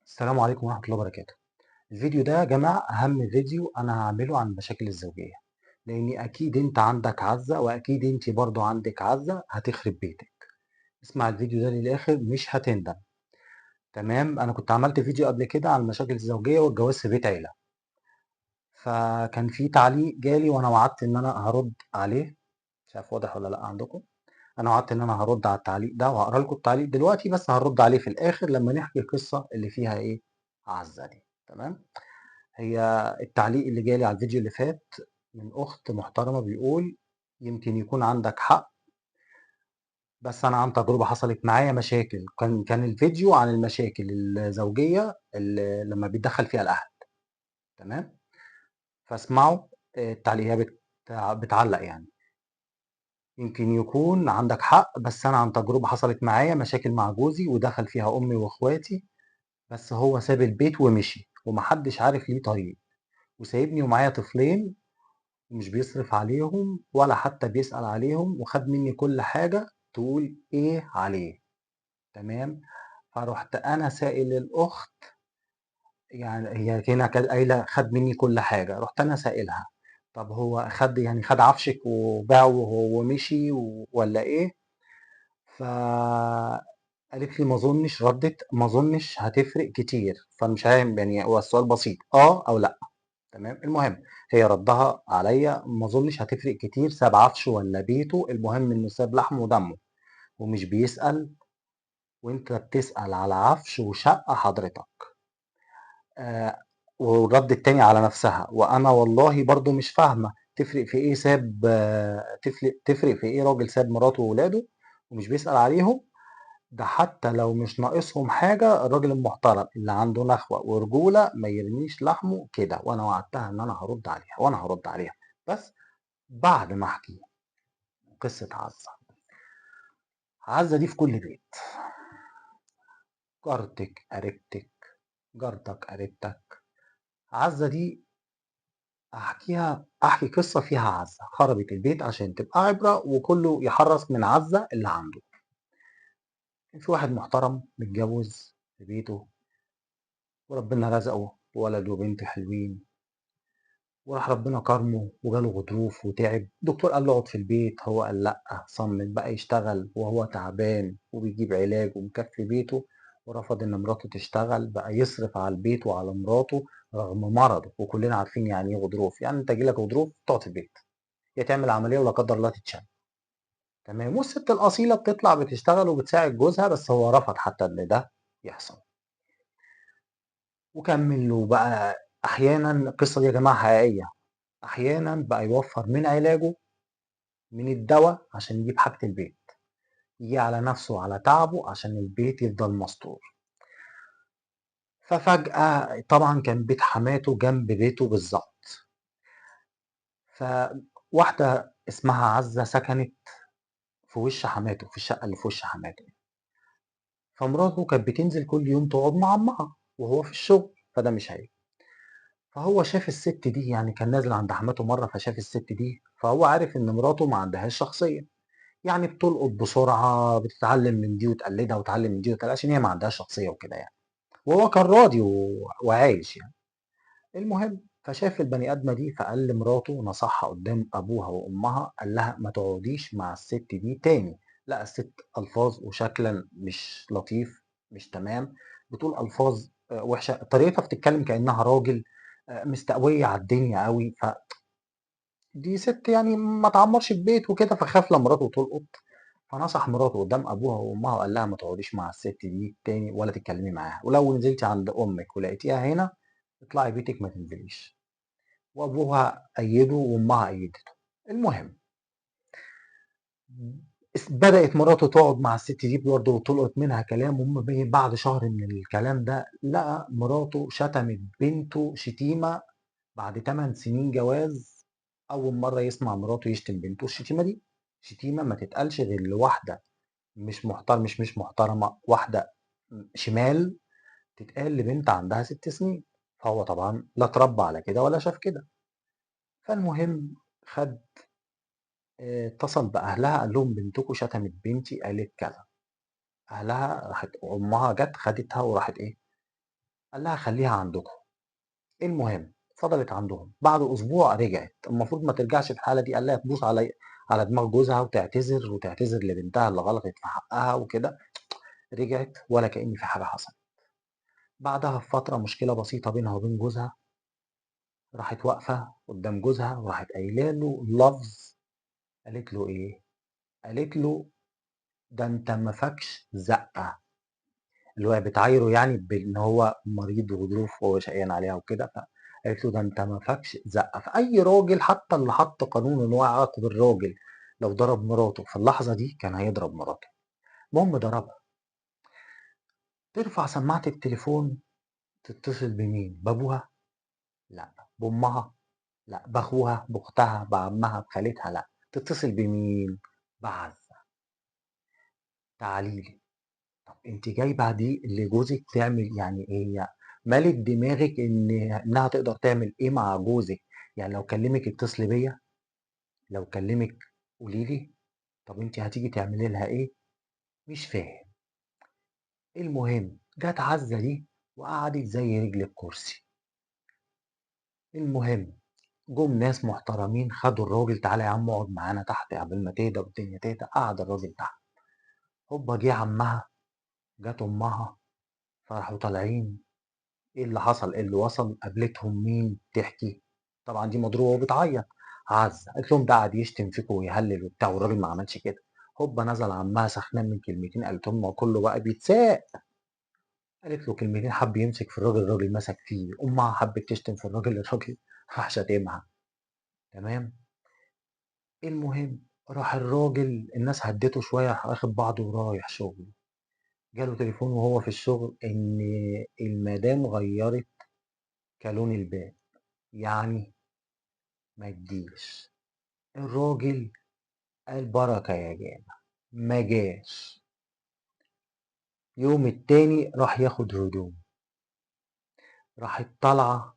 السلام عليكم ورحمة الله وبركاته. الفيديو ده يا جماعة أهم فيديو أنا هعمله عن المشاكل الزوجية، لأن أكيد أنت عندك عزة وأكيد أنت برضو عندك عزة هتخرب بيتك. اسمع الفيديو ده للآخر مش هتندم. تمام، أنا كنت عملت فيديو قبل كده عن المشاكل الزوجية والجواز في بيت عيلة، فكان في تعليق جالي وأنا وعدت إن أنا هرد عليه. مش عارف واضح ولا لأ عندكم. أنا وعدت إن أنا هرد على التعليق ده وهقرا لكم التعليق دلوقتي، بس هنرد عليه في الآخر لما نحكي القصة اللي فيها إيه عزة دي. تمام. هي التعليق اللي جالي على الفيديو اللي فات من أخت محترمة بيقول: يمكن يكون عندك حق، بس أنا عن تجربة حصلت معايا مشاكل. كان الفيديو عن المشاكل الزوجية اللي لما بيتدخل فيها الأهل. تمام. فاسمعوا التعليق. هي بتعلق يعني: يمكن يكون عندك حق، بس أنا عن تجربة حصلت معايا مشاكل مع جوزي ودخل فيها أمي وإخواتي، بس هو ساب البيت ومشي ومحدش عارف ليه طريق، وسايبني ومعايا طفلين ومش بيصرف عليهم ولا حتى بيسأل عليهم، وخد مني كل حاجة تقول إيه عليه. تمام. فرحت أنا سائل الأخت، يعني هي هنا كانت قايلة خد مني كل حاجة، رحت أنا سائلها: طب هو خد يعني خد عفشك وباعه وهو مشي ولا إيه؟ فقالت لي ما أظنش، ردت ما أظنش هتفرق كتير. فمش عارف يعني، هو السؤال بسيط أه أو لأ. تمام. المهم هي ردها عليا: ما اظنش هتفرق كتير، ساب عفشه ولا بيته، المهم انه ساب لحمه ودمه ومش بيسأل، وانت بتسأل على عفش وشقة حضرتك. آه. والرد التاني على نفسها: وانا والله برضو مش فاهمة تفرق في ايه ساب تفرق في ايه راجل ساب مراته وولاده ومش بيسأل عليهم؟ ده حتى لو مش ناقصهم حاجة، الراجل المحترم اللي عنده نخوة ورجولة ما يرميش لحمه كده. وانا وعدتها ان انا هرد عليها وانا هرد عليها، بس بعد ما احكي قصة عزة. عزة دي في كل بيت، جارتك قريبتك، جارتك قريبتك. عزة دي احكي قصة فيها عزة خربت البيت عشان تبقى عبرة وكله يحرص من عزة اللي عنده. كان في واحد محترم متجوز في بيته وربنا رزقه بولد وبنت حلوين، وراح ربنا كرمه وجاله غضروف وتعب. الدكتور قال له اقعد في البيت، هو قال لا، صمم بقى يشتغل وهو تعبان وبيجيب علاج ومكفي بيته، ورفض ان مراته تشتغل، بقى يصرف على البيت وعلى مراته رغم مرضه. وكلنا عارفين يعني ايه غضروف، يعني انت جيلك غضروف تقعد في البيت، يا تعمل عمليه ولا قدر الله تتشل. تمام. والست الاصيله بتطلع بتشتغل وبتساعد جوزها، بس هو رفض حتى ان ده يحصل وكمل. وبقى احيانا القصه دي يا جماعه حقيقيه، احيانا بقى يوفر من علاجه من الدواء عشان يجيب حاجة البيت، يجي على نفسه وعلى تعبه عشان البيت يفضل مستور. ففجأة طبعا كان بيت حماته جنب بيته بالظبط، فواحدة اسمها عزة سكنت في وش حماته، في الشقة اللي في وش حماته. فمراته كانت بتنزل كل يوم تقعد مع عمها وهو في الشغل، فده مش عيب. فهو شاف الست دي، يعني كان نازل عند حماته مرة فشاف الست دي، فهو عارف ان مراته ما عندهاش شخصية، يعني بتلقط بسرعة، بتتعلم من دي وتقلدها وتتعلم من دي وتقلدها عشان هي ما عندهاش شخصية وكده يعني. وهو كان راضي وعايش يعني. المهم فشاف البني آدمة دي فقال لمراته، نصحها قدام أبوها وأمها، قال لها ما تقعديش مع الست دي تاني. لا، الست ألفاظ وشكلا مش لطيف، مش تمام، بتقول ألفاظ وحشة، طريقتها بتتكلم كأنها راجل، مستقوية على الدنيا قوي. فدي ست يعني ما تعمرش البيت وكده، فخاف لمراته تلقط. فنصح مراته قدام ابوها وامها وقال لها ما تقعديش مع الست دي تاني ولا تتكلمي معاها، ولو نزلتي عند امك ولقيتيها هنا اطلعي بيتك ما تنزليش. وابوها ايده وامها ايدته. المهم بدأت مراته تقعد مع الست دي برضه وتلقط منها كلام. بعد شهر من الكلام ده لقى مراته شتمت بنته شتيمة بعد 8 سنين جواز. أول مرة يسمع مراته يشتم بنته الشتيمة دي. شتيمة ما تتقالش غير لواحدة مش محترمة، واحدة شمال، تتقال لبنت عندها 6 سنين. فهو طبعا لا اتربى على كده ولا شاف كده. فالمهم خد اتصل بأهلها قال لهم بنتكم شتمت بنتي قالت كذا. أهلها راحت، أمها جت خدتها وراحت إيه قال لها خليها عندكم. المهم فضلت عندهم، بعد اسبوع رجعت، المفروض ما ترجعش في الحاله دي، قال لها تبوس على دماغ جوزها وتعتذر لبنتها اللي غلطت في حقها وكده. رجعت ولا كأن في حاجه حصلت. بعدها بفتره مشكله بسيطه بينها وبين جوزها، راحت واقفه قدام جوزها وراحت قايله له لفظ. قالت له ايه؟ قالت له ده انت ما فاكش زقه، اللي هو بتعايره يعني بان هو مريض وظروف وهو شقيان عليها وكده. فقالت له ده انت ما فاكش زقه. فاي راجل حتى اللي حط قانون ان هو يعاقب الراجل لو ضرب مراته في اللحظه دي كان هيضرب مراته. المهم ضربها. ترفع سماعه التليفون، تتصل بمين؟ بابوها؟ لا. بامها؟ لا. باخوها؟ باختها؟ بعمها؟ بخالتها؟ لا. تتصل بمين؟ بعزة. تعالي لي. طب انت جايبه دي لجوزك تعمل يعني ايه يعني؟ مالك دماغك انها تقدر تعمل ايه مع جوزك؟ يعني لو كلمك اتصلي بيا، لو كلمك قولي لي. طب انت هتيجي تعملي لها ايه؟ مش فاهم. المهم جت عزة دي وقعدت زي رجل الكرسي. المهم جم ناس محترمين خدوا الراجل، تعالى يا عم اقعد معانا تحت قبل ما تهدى والدنيا تهدى. قعد الراجل تحت. هوبا جه عمها، جت امها، فراحوا طالعين. ايه اللي حصل؟ ايه اللي وصل؟ قابلتهم مين تحكي؟ طبعا دي مضروبه وبتعيط. عزه قالت لهم ده قاعد يشتم فيكم ويهلل وبتاع والراجل ما عملش كده. هوبا نزل عمها سخنان من كلمتين قالت لهم كله بقى بيتساق. قالت له كلمتين حب يمسك في الراجل، الراجل مسك فيه. امها حبت تشتم في الراجل، الراجل راح شاتمها. تمام. المهم راح الراجل الناس هدته شويه، راح واخد بعضه ورايح شغله. جاله تليفون وهو في الشغل ان المدام غيرت كالون الباب. يعني ما تجيش. الراجل قال بركة يا جامع، ما جاش. يوم التاني راح ياخد هدوم، راحت طالعة،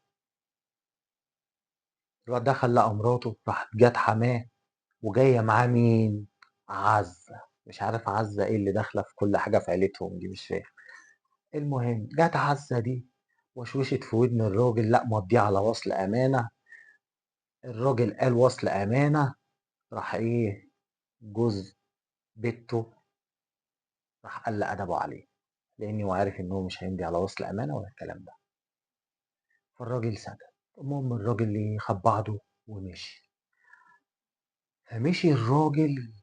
راح دخل لقى مراته، راحت جت حماه وجاية معاه مين؟ عزة. مش عارف عزة ايه اللي داخلة في كل حاجة في عيلتهم دي، مش فاهم. المهم جت عزة دي وشوشت في ودن الراجل، لا مضيه على وصل أمانة. الراجل قال وصل أمانة. راح ايه؟ جوز بنته راح قل أدبه عليه، لأني هو عارف إن هو مش هيمضي على وصل أمانة ولا الكلام ده. فالراجل سكت. المهم الراجل اللي خد بعضه ومشي. فمشي الراجل.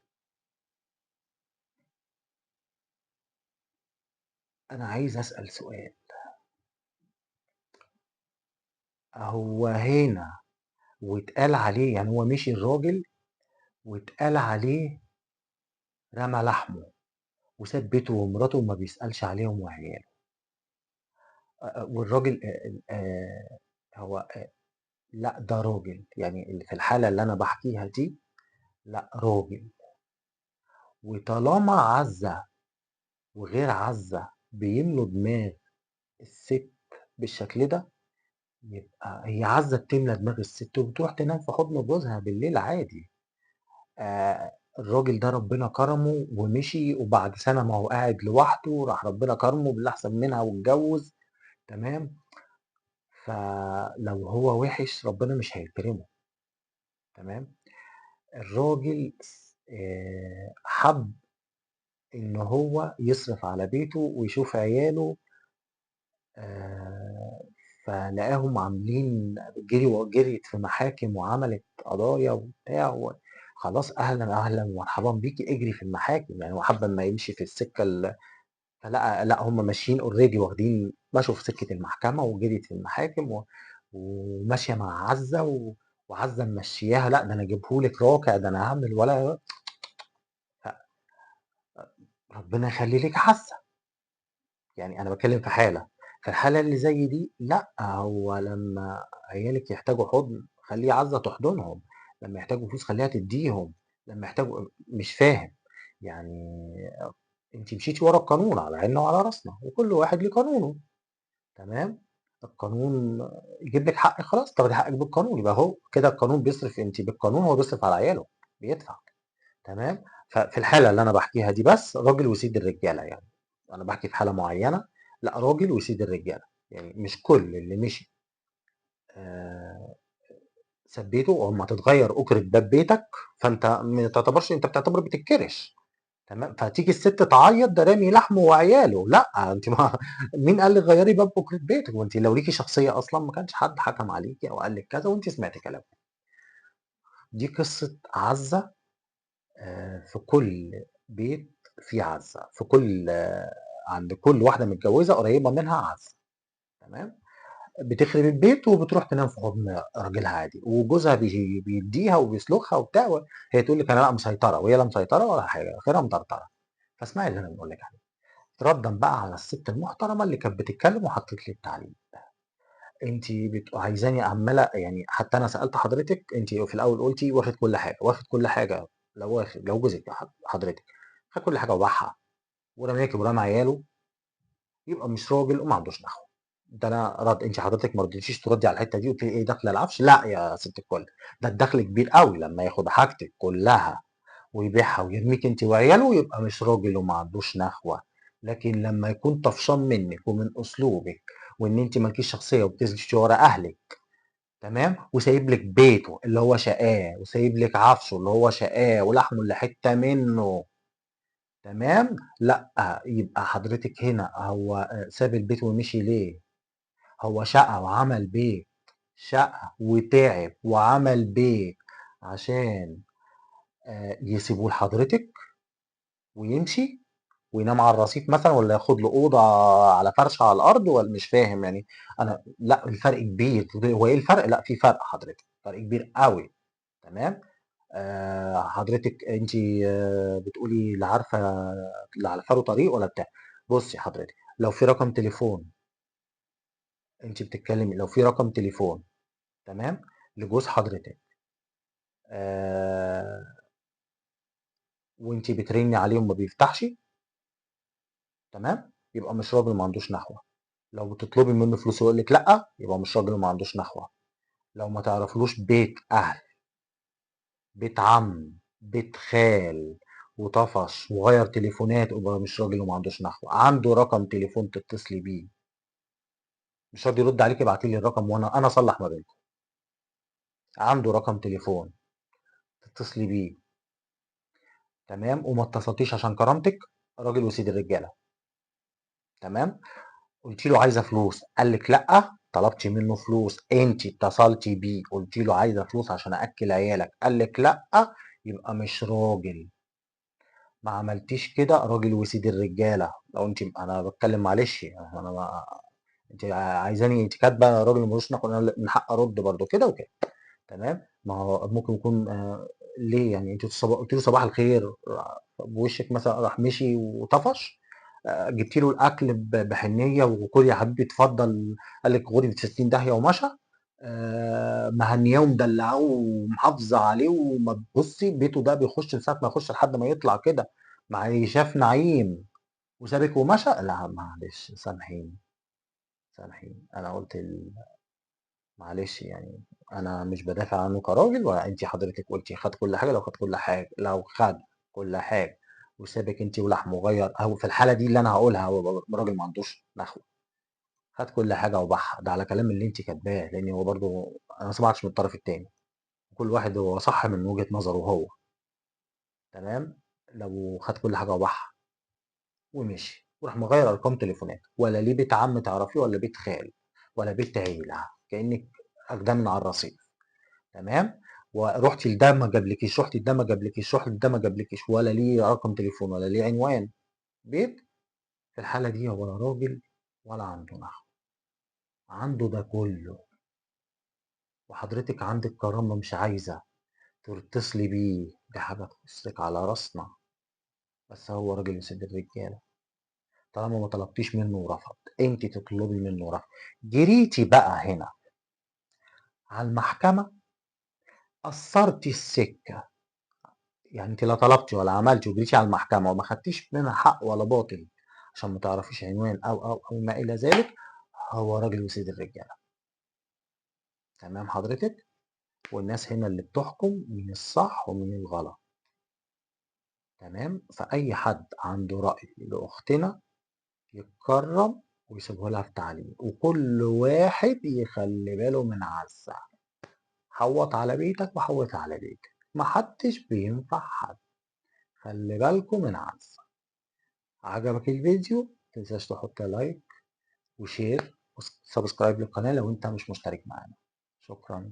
أنا عايز أسأل سؤال. هو هنا واتقال عليه، يعني هو مشي الراجل واتقال عليه رمى لحمه وساب بيته ومراته وما بيسألش عليهم وعياله. والراجل هو لا ده راجل، يعني اللي في الحالة اللي أنا بحكيها دي لا راجل. وطالما عزة وغير عزة بيملوا دماغ الست بالشكل ده، يبقى هي عزة بتملى دماغ الست وبتروح تنام في حضن جوزها بالليل عادي. الراجل ده ربنا كرمه ومشي، وبعد سنة ما هو قاعد لوحده راح ربنا كرمه باللي أحسن منها واتجوز. تمام. فلو هو وحش ربنا مش هيكرمه. تمام. الراجل حب إن هو يصرف على بيته ويشوف عياله. آه، فلقاهم عاملين جريت في محاكم وعملت قضايا وبتاع خلاص اهلا اهلا ومرحبا بيكي اجري في المحاكم. يعني هو حب ما يمشي في السكه فلقى لا هم ماشيين اوريدي واخدين مشوا في سكه المحكمه وجريت في المحاكم وماشيه مع عزه وعزه ممشياها، لا ده انا اجيبهولك راكع، ده انا هعمل ولا. ربنا يخلي لك عزه. يعني انا بتكلم في حاله، في الحاله اللي زي دي لا، هو لما عيالك يحتاجوا حضن خليه عزة تحضنهم، لما يحتاجوا فلوس خليها تديهم، لما يحتاجوا مش فاهم يعني. انت مشيتي ورا القانون على عيننا وعلى راسنا وكل واحد ليه قانونه. تمام. القانون يجيب لك حق خلاص، طب حقك بالقانون يبقى هو كده القانون بيصرف، انت بالقانون هو بيصرف على عياله بيدفع. تمام. ففي الحاله اللي انا بحكيها دي بس راجل وسيد الرجاله يعني، انا بحكي في حاله معينه. لا راجل وسيد الرجاله. يعني مش كل اللي مشي آآ سبّيته، أمّا تتغيّر أُكرة باب بيتك، فأنت ما تعتبرش، أنت بتعتبر بتتكرش، تمام، فتيجي الست تعيّط ده رامي لحمه وعياله، لأ أنتِ ما مين قال لِك غيّري باب أُكرة بيتِك؟ وأنتِ لو ليكِ شخصية أصلًا ما كانش حد حكم عليكِ أو قال لِك كذا وأنتِ سمعتِ كلامه. دي قصة عزّة في كل بيت فيه عزّة، في كل عند كل واحدة متجوّزة قريّبة منها عزّة، تمام، بتخرب البيت وبتروح تنام في حضن راجلها عادي، وجوزها بيدّيها وبيسلخها وبتاع هي تقول لِك أنا لأ مسيطرة، وهي لا مسيطرة ولا حاجة، آخرها مطرطرة. فاسمعي اللي أنا باقول لِك عليه. ردًا بقى على الست المحترمة اللي كانت بتتكلم وحطِّت لي التعليق. أنتِ عايزاني عمّالة يعني حتى أنا سألت حضرتِك، أنتِ في الأول قُلتِ واخد كل حاجة، واخد كل حاجة لو جوزِك حضرتِك خد كل حاجة وباعها ورماكِ ورمى عياله، يبقى مش راجل وما عندوش نخوة. ده أنا أنتِ حضرتِك ما رضيتيش تردّي على الحتّة دي، قُلتِ لي إيه داخلة العفش، لأ يا ست الكل، ده الدخل كبير أوي لمّا ياخد حاجتِك كلّها ويبيعها ويرميكِ أنتِ وعياله يبقى مش راجل وما عندوش نخوة، لكن لمّا يكون طفشان منِّك ومن أسلوبِك وإن أنتِ ما لكيش شخصية وبتمشي ورا أهلِك، تمام، وسايب لِك بيته اللي هو شقاه وسايب لِك عفشه اللي هو شقاه ولحمه اللي حتّة منّه، تمام، لأ، يبقى حضرتِك هنا هو ساب البيت ومشي ليه؟ هو شقى وعمل بيت، شقى وتعب وعمل بيت عشان يسيبه لحضرتِك ويمشي وينام على الرصيف مثلًا والّا ياخد له أوضة على فَرشة على الأرض مش فاهم يعني أنا لأ الفرق كبير، هو إيه الفرق؟ لأ في فرق حضرتِك، فرق كبير أوي، تمام، حضرتِك أنتِ بتقولي لا عارفة لا عارفة له طريق ولا بتاع، بُصّي حضرتِك لو في رقم تليفون أنتِ بتتكلمي لو في رقم تليفون تمام، لجوز حضرتِك آآ وأنتِ بترنّي عليه وما بيفتحش، تمام، يبقى مش راجل ما عندوش نخوة، لو بتطلبي منه فلوس ويقول لِك لأ، يبقى مش راجل وما عندوش نخوة، لو ما تعرفيلوش بيت أهل، بيت عم، بيت خال، وطفش وغيّر تليفونات، يبقى مش راجل وما عندوش نخوة، عنده رقم تليفون تتصلي بيه، مش راضي يرد عليكِ ابعتي لي الرقم وأنا أصلّح ما بينكم، عنده رقم تليفون تتصلي بيه، تمام، وما اتصلتيش عشان كرامتِك، راجل وسيد الرجالة، تمام. قُلتِ له عايزة فلوس، قال لِك لأ، طلبتِ منه فلوس، أنتِ اتصلتِ بيه قُلتِ له عايزة فلوس عشان أأكّل عيالك، قال لِك لأ، يبقى مش راجل، ما عملتيش كده راجل وسيد الرجالة، لو أنتِ أنا باتكلم معلش أنا ما أنتِ عايزاني أنتِ كاتبة راجل ما لوش نخوة أنا من حقي أرُد برضه كده وكده، تمام، ما هو ممكن يكون ليه يعني أنتِ قُلتِ له صباح الخير بوشِّك مثلًا راح مشي وطفش، جبتِ له الأكل بحنيّة وكُل يا حبيبي اتفضل، قال لِك غوري في 60 داهية ومشى، مهنيّاه ومدلّعاه ومحافظة عليه بُصّي بيته ده بيخش من ساعة ما يخش لحد ما يطلع كده معيّشاه في نعيم وسابِك ومشى، لأ معلش سامحيني، سامحيني، أنا قُلت معلش يعني أنا مش بادافع عنه كراجل أنتِ حضرتِك قُلتِ خَد كل حاجة، لو خَد كل حاجة وسابِك أنتِ ولحمه وغيّر أو في الحالة دي اللي أنا هاقولها هو راجل ما عندوش نخوة، خَد كل حاجة وباعها، ده على كلام اللي أنتِ كاتباه، لإن هو برضه أنا ما سمعتش من الطرف التاني، كل واحد هو صح من وجهة نظره هو، تمام، لو خَد كل حاجة وباعها ومشي وراح مغيّر أرقام تليفونات، ولا ليه بيت عم تعرفيه ولا بيت خال ولا بيت عيلة، كإنِّك آخداه من على الرصيف. تمام، ورُحتِ لده ما جابلكيش، رُحتِ لده ما جابلكيش، رُحتِ لده ما جابلكيش، ولا ليه رقم تليفون ولا ليه عنوان بيت، في الحالة دي هو لا راجل ولا عنده نخوة، عنده ده كله، وحضرتِك عندِك كرامة مش عايزة تتصلي بيه، دي حاجة تخصِّك على راسنا، بس هو راجل يسِد الرجالة، طالما ما طلبتيش منه ورفض، أنتِ تطلبي منه ورفض، جريتِ بقى هنا على المحكمة، قصّرتِ السكة. يعني أنتِ لا طلبتِ ولا عملتِ وجريتِ على المحكمة وما خدتيش منها حق ولا باطل عشان ما تعرفيش عنوان أو ما إلى ذلك، هو راجل وسيد الرجالة، تمام حضرتِك؟ والناس هنا اللي بتحكم مين الصح ومين الغلط، تمام؟ فأي حد عنده رأي لأختنا يتكرّم ويسيبه لها في تعليق، وكل واحد يخلي باله من عزة. حوط على بيتك وحوط على بيتك، محدش بينفع حد. خلي بالكم من عزة. عجبك الفيديو؟ متنساش تحط لايك وشير وسبسكرايب للقناة لو انت مش مشترك معانا. شكرا.